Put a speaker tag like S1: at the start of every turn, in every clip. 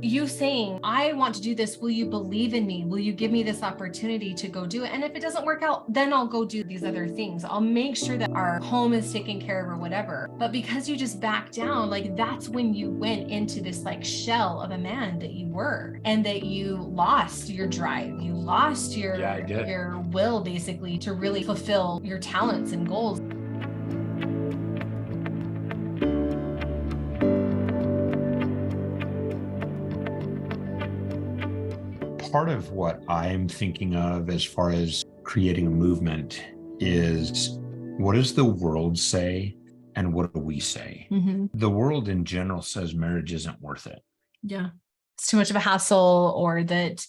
S1: You saying, I want to do this. Will you believe in me? Will you give me this opportunity to go do it? And if it doesn't work out, then I'll go do these other things. I'll make sure that our home is taken care of or whatever. But because you just back down, like that's when you went into this like shell of a man that you were, and that you lost your drive. You lost your will basically to really fulfill your talents and goals.
S2: Part of what I'm thinking of as far as creating a movement is, what does the world say and what do we say?
S1: Mm-hmm.
S2: The world in general says marriage isn't worth it.
S1: Yeah. It's too much of a hassle, or that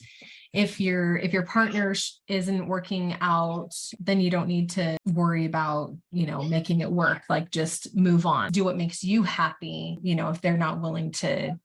S1: if your partner isn't working out, then you don't need to worry about, making it work. Like, just move on, do what makes you happy. If they're not willing to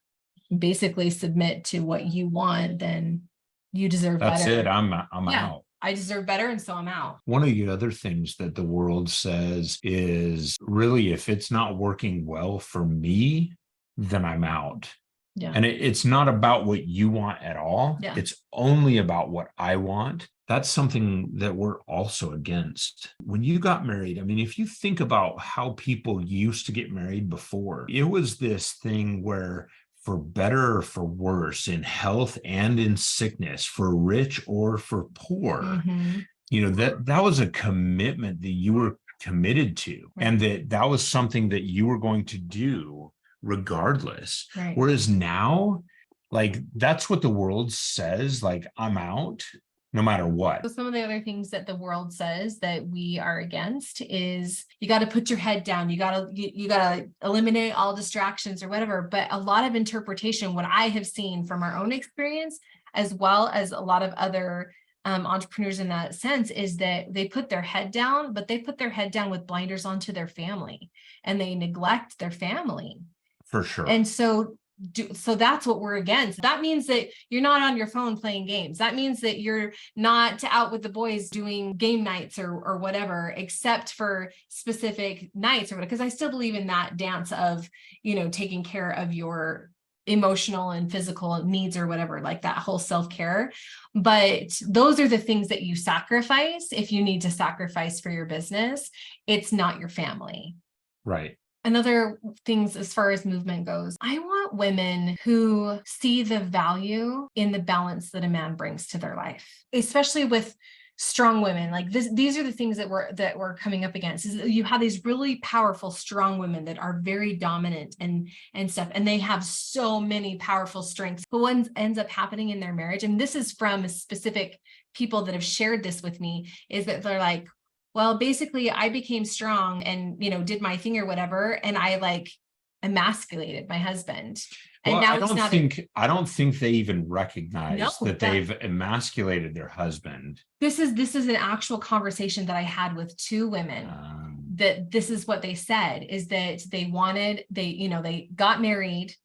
S1: basically submit to what you want, then you deserve better.
S2: That's it. I'm out.
S1: I deserve better, and so I'm out.
S2: One of the other things that the world says is, really, if it's not working well for me, then I'm out.
S1: Yeah.
S2: And it's not about what you want at all.
S1: Yeah.
S2: It's only about what I want. That's something that we're also against. When you got married, I mean, if you think about how people used to get married before, it was this thing where, for better or for worse, in health and in sickness, for rich or for poor, that was a commitment that you were committed to, right? And that was something that you were going to do regardless.
S1: Right.
S2: Whereas now, like, that's what the world says, like, I'm out no matter what.
S1: So some of the other things that the world says that we are against is, you got to put your head down. You got to eliminate all distractions or whatever. But a lot of interpretation, what I have seen from our own experience, as well as a lot of other entrepreneurs in that sense, is that they put their head down, but they put their head down with blinders onto their family, and they neglect their family.
S2: For sure.
S1: And so that's what we're against. That means that you're not on your phone playing games. That means that you're not out with the boys doing game nights or whatever, except for specific nights or whatever. Because I still believe in that dance of, taking care of your emotional and physical needs or whatever, like that whole self-care. But those are the things that you sacrifice if you need to sacrifice for your business. It's not your family.
S2: Right.
S1: Another things as far as movement goes, I want women who see the value in the balance that a man brings to their life, especially with strong women. Like this, these are the things that we're coming up against. Is you have these really powerful, strong women that are very dominant and stuff, and they have so many powerful strengths. But what ends up happening in their marriage, and this is from specific people that have shared this with me, is that they're like, well, basically I became strong and, did my thing or whatever. And I like emasculated my husband. And now
S2: I don't think they even recognize that they've emasculated their husband.
S1: This is an actual conversation that I had with two women, that this is what they said, is that they got married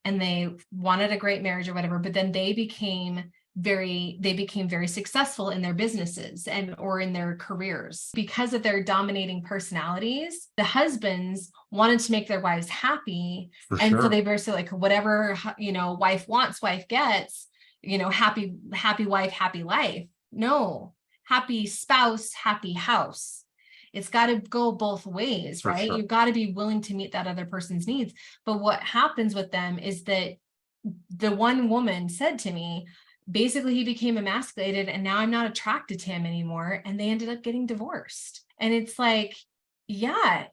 S1: and they wanted a great marriage or whatever, but then they became very successful in their businesses or in their careers because of their dominating personalities. The husbands wanted to make their wives happy. So they were like, whatever, wife wants, wife gets, happy wife, happy life. No, happy spouse, happy house. It's got to go both ways, right? You've got to be willing to meet that other person's needs. But what happens with them is that the one woman said to me, basically, he became emasculated and now I'm not attracted to him anymore. And they ended up getting divorced. And it's like, yeah.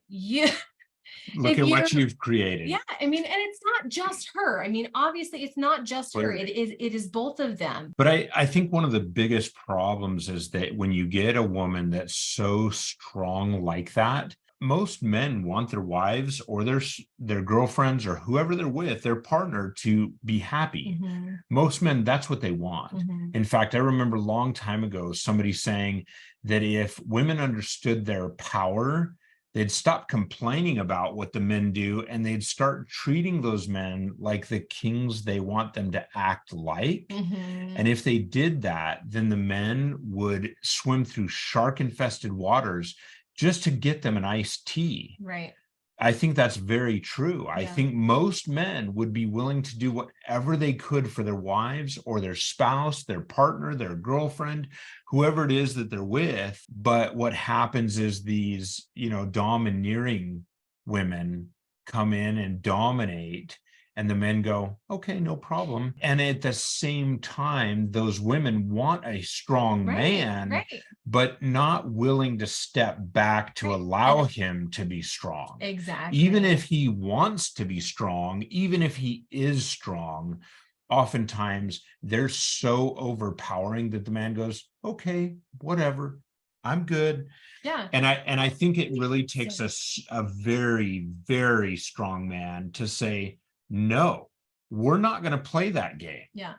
S2: Look at what you've created.
S1: Yeah. I mean, and it's not just her. I mean, obviously it's not just her. It is both of them. But
S2: I think one of the biggest problems is that when you get a woman that's so strong like that, most men want their wives or their girlfriends or whoever they're with, their partner, to be happy. Mm-hmm. Most men, that's what they want. Mm-hmm. In fact, I remember a long time ago, somebody saying that if women understood their power, they'd stop complaining about what the men do and they'd start treating those men like the kings they want them to act like. Mm-hmm. And if they did that, then the men would swim through shark-infested waters just to get them an iced tea.
S1: Right.
S2: I think that's very true. I
S1: Yeah.
S2: think most men would be willing to do whatever they could for their wives or their spouse, their partner, their girlfriend, whoever it is that they're with. But what happens is these, domineering women come in and dominate, and the men go, okay, no problem. And at the same time, those women want a strong man,
S1: Right.
S2: but not willing to step back to
S1: Right.
S2: allow him to be strong.
S1: Exactly.
S2: Even if he wants to be strong, even if he is strong, oftentimes they're so overpowering that the man goes, okay, whatever, I'm good.
S1: Yeah.
S2: And I think it really takes a very, very strong man to say, no, we're not going to play that game.
S1: Yeah.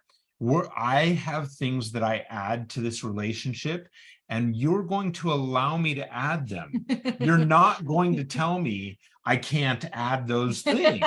S2: I have things that I add to this relationship, and you're going to allow me to add them. You're not going to tell me I can't add those things.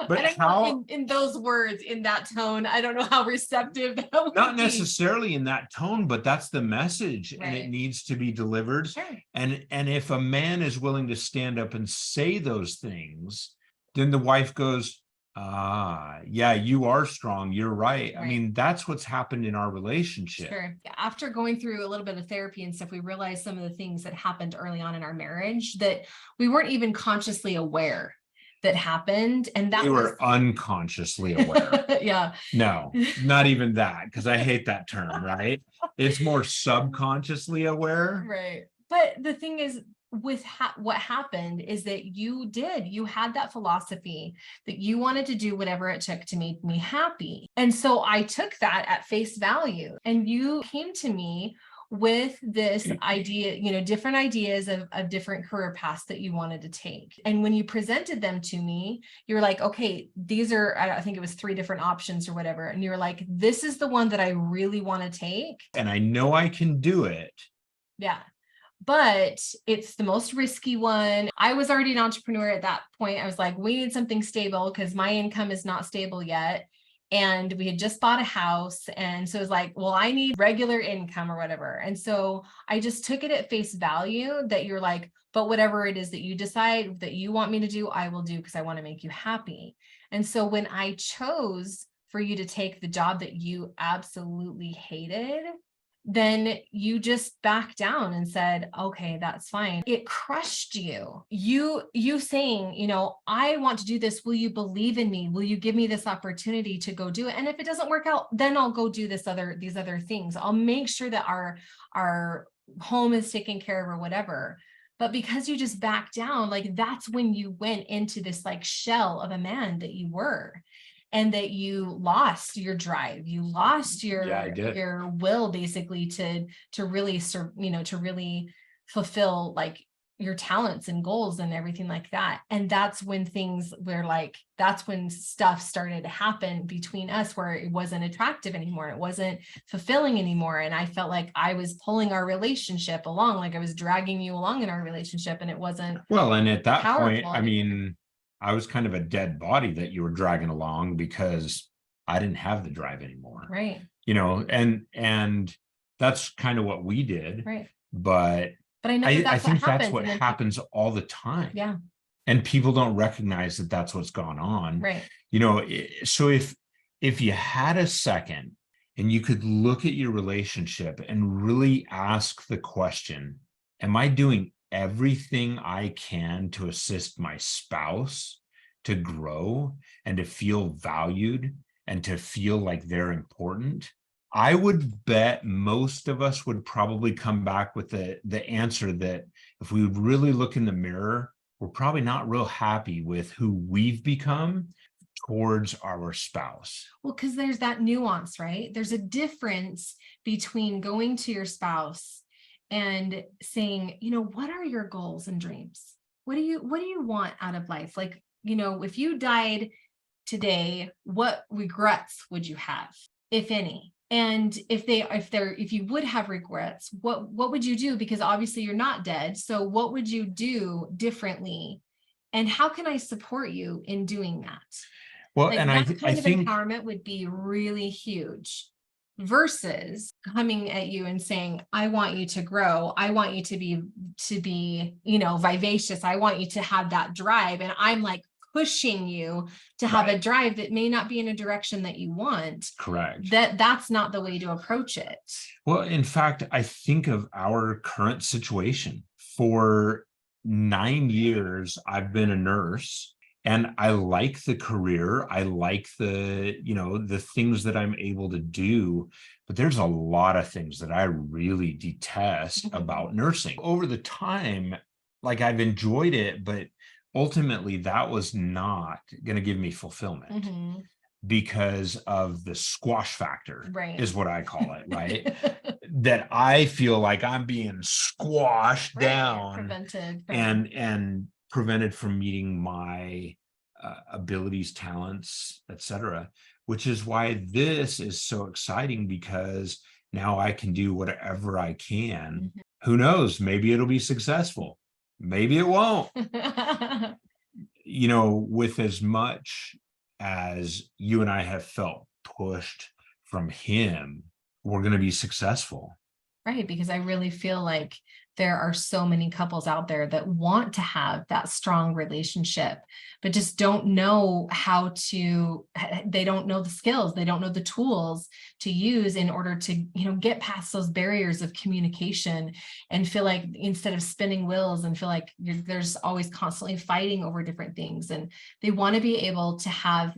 S2: But
S1: I don't know, in those words, in that tone, I don't know how receptive that would
S2: not
S1: be.
S2: necessarily in that tone, but that's the message, and it
S1: Right.
S2: needs to be delivered.
S1: Sure.
S2: And if a man is willing to stand up and say those things, then the wife goes, yeah, you are strong, you're right. I
S1: Right.
S2: mean, that's what's happened in our relationship.
S1: Sure. After going through a little bit of therapy and stuff, we realized some of the things that happened early on in our marriage that we weren't even consciously aware that happened. And that
S2: We
S1: was
S2: were unconsciously aware.
S1: yeah.
S2: No, not even that, because I hate that term, right? It's more subconsciously aware.
S1: Right. But the thing is, with what happened is that you had that philosophy that you wanted to do whatever it took to make me happy. And so I took that at face value, and you came to me with this idea, different ideas of different career paths that you wanted to take. And when you presented them to me, you were like, okay, these are, I think it was 3 different options or whatever. And you're like, this is the one that I really want to take.
S2: And I know I can do it.
S1: Yeah. But it's the most risky one. I was already an entrepreneur at that point. I was like, we need something stable because my income is not stable yet. And we had just bought a house. And so it was like, well, I need regular income or whatever. And so I just took it at face value that you're like, but whatever it is that you decide that you want me to do, I will do because I want to make you happy. And so when I chose for you to take the job that you absolutely hated, then you just backed down and said, okay, that's fine. It crushed you. You saying, I want to do this. Will you believe in me? Will you give me this opportunity to go do it? And if it doesn't work out, then I'll go do these other things. I'll make sure that our home is taken care of or whatever. But because you just backed down, like that's when you went into this like shell of a man that you were. And that you lost your drive, you lost your will basically to really serve, to really fulfill like your talents and goals and everything like that. And that's when that's when stuff started to happen between us where it wasn't attractive anymore. It wasn't fulfilling anymore. And I felt like I was pulling our relationship along, like I was dragging you along in our relationship, and it wasn't
S2: well. And at that point, I
S1: anymore.
S2: mean, I was kind of a dead body that you were dragging along because I didn't have the drive anymore.
S1: Right.
S2: And that's kind of what we did.
S1: Right.
S2: But
S1: I know
S2: I think that's what happens all the time.
S1: Yeah.
S2: And people don't recognize that that's what's gone on.
S1: Right.
S2: So if you had a second and you could look at your relationship and really ask the question, am I doing everything I can to assist my spouse to grow and to feel valued and to feel like they're important? I would bet most of us would probably come back with the answer that if we would really look in the mirror, we're probably not real happy with who we've become towards our spouse.
S1: Well, because there's that nuance, right? There's a difference between going to your spouse and saying, what are your goals and dreams? What do you want out of life? Like, if you died today, what regrets would you have, if any? And if you would have regrets, what would you do? Because obviously you're not dead. So what would you do differently? And how can I support you in doing that?
S2: Well,
S1: like
S2: and
S1: that
S2: I
S1: kind of
S2: think
S1: empowerment would be really huge. versus coming at you and saying, I want you to grow. I want you to be, vivacious. I want you to have that drive. And I'm like pushing you to have a drive that may not be in a direction that you want.
S2: Correct.
S1: That's not the way to approach it.
S2: Well, in fact, I think of our current situation. For 9 years, I've been a nurse. And I like the career. I like the things that I'm able to do, but there's a lot of things that I really detest about nursing. Over the time, like I've enjoyed it, but ultimately that was not going to give me fulfillment because of the squash factor, is what I call it, right? That I feel like I'm being squashed down and prevented from meeting my abilities, talents, etc., which is why this is so exciting, because now I can do whatever I can. Who knows? Maybe it'll be successful. Maybe it won't. With as much as you and I have felt pushed from him, we're going to be successful.
S1: Right, because I really feel like there are so many couples out there that want to have that strong relationship, but just don't know they don't know the skills, they don't know the tools to use in order to, get past those barriers of communication, and feel like instead of spinning wheels and feel like there's always constantly fighting over different things. And they want to be able to have,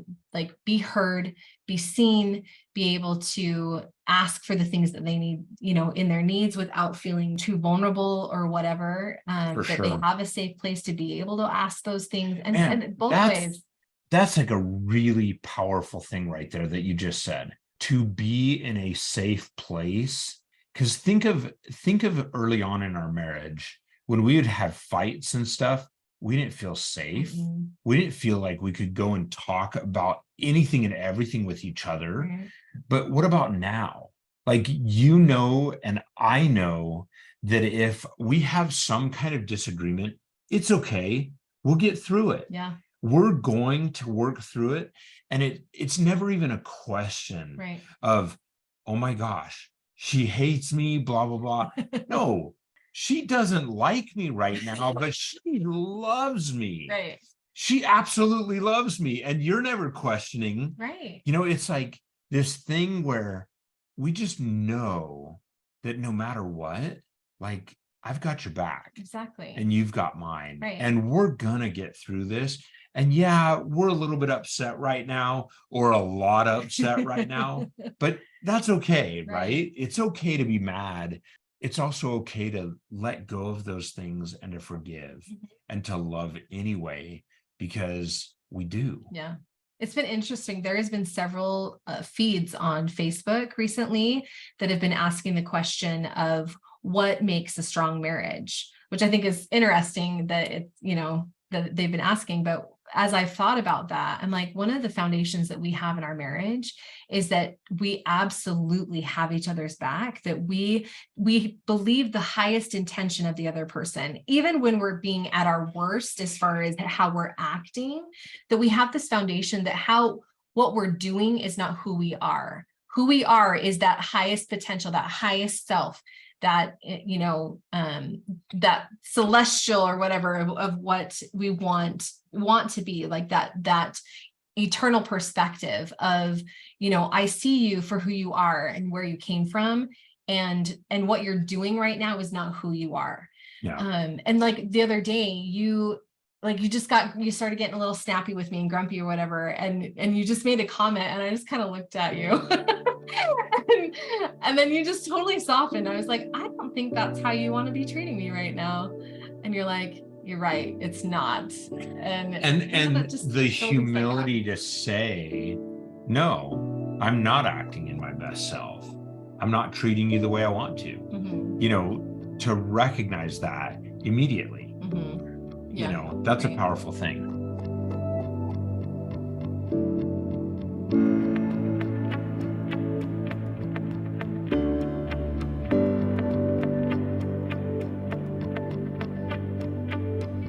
S1: be heard, be seen, be able to ask for the things that they need, in their needs without feeling too vulnerable or whatever, that they have a safe place to be able to ask those things, and both ways.
S2: That's like a really powerful thing right there that you just said, to be in a safe place. Because think of early on in our marriage, when we would have fights and stuff, we didn't feel safe. We didn't feel like we could go and talk about anything and everything with each other. But what about now? Like, and I know that if we have some kind of disagreement, it's okay. We'll get through it.
S1: Yeah.
S2: We're going to work through it. And it's never even a question of, oh my gosh, she hates me, blah, blah, blah. No. She doesn't like me right now, but she loves me.
S1: Right.
S2: She absolutely loves me. And you're never questioning.
S1: Right.
S2: It's like this thing where we just know that no matter what, like, I've got your back.
S1: Exactly.
S2: And you've got mine.
S1: Right.
S2: And we're going to get through this. And yeah, we're a little bit upset right now, or a lot upset right now, but that's okay, right? It's okay to be mad. It's also okay to let go of those things and to forgive and to love anyway, because we do.
S1: Yeah. It's been interesting. There has been several feeds on Facebook recently that have been asking the question of what makes a strong marriage, which I think is interesting that it's, that they've been asking. But as I've thought about that, I'm like, one of the foundations that we have in our marriage is that we absolutely have each other's back, that we believe the highest intention of the other person, even when we're being at our worst, as far as how we're acting, that we have this foundation that what we're doing is not who we are. Who we are is that highest potential, that highest self, that, that celestial or whatever of what we want to be, like that eternal perspective of, I see you for who you are and where you came from, and what you're doing right now is not who you are.
S2: Yeah.
S1: And like the other day, you started getting a little snappy with me and grumpy or whatever. And you just made a comment, and I just kind of looked at you and then you just totally softened. I was like, I don't think that's how you want to be treating me right now. And you're like, you're right, it's not. And
S2: the humility to say, no, I'm not acting in my best self. I'm not treating you the way I want to, to recognize that immediately.
S1: Yeah.
S2: That's a powerful thing.